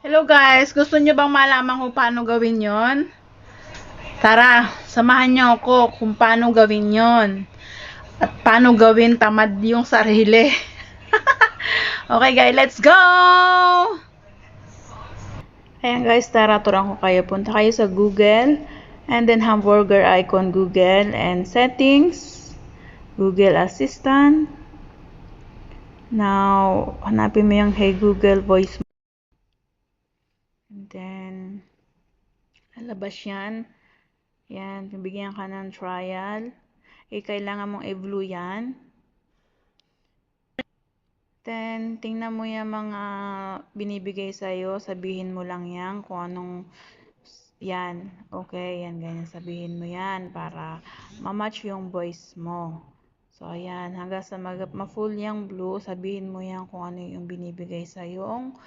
Hello guys, gusto nyo bang malaman kung paano gawin yon? Tara, samahan nyo ako kung paano gawin yon. At paano gawin tamad yung sarili. Okay guys, let's go! Ayan guys, tara, turuan ko kayo. Punta kayo sa Google, and then hamburger icon Google, and settings, Google Assistant. Now, hanapin mo yung Hey Google Voice. And then, lalabas yan. Yan, bibigyan ka ng trial. Kailangan mong i-blue yan. Then, tingnan mo yung mga binibigay sa'yo. Sabihin mo lang yan kung anong yan. Okay, yan, ganyan. Sabihin mo yan para ma-match yung voice mo. So, ayan. Hanggang sa ma-full yung blue, sabihin mo yan kung ano yung binibigay sa'yo.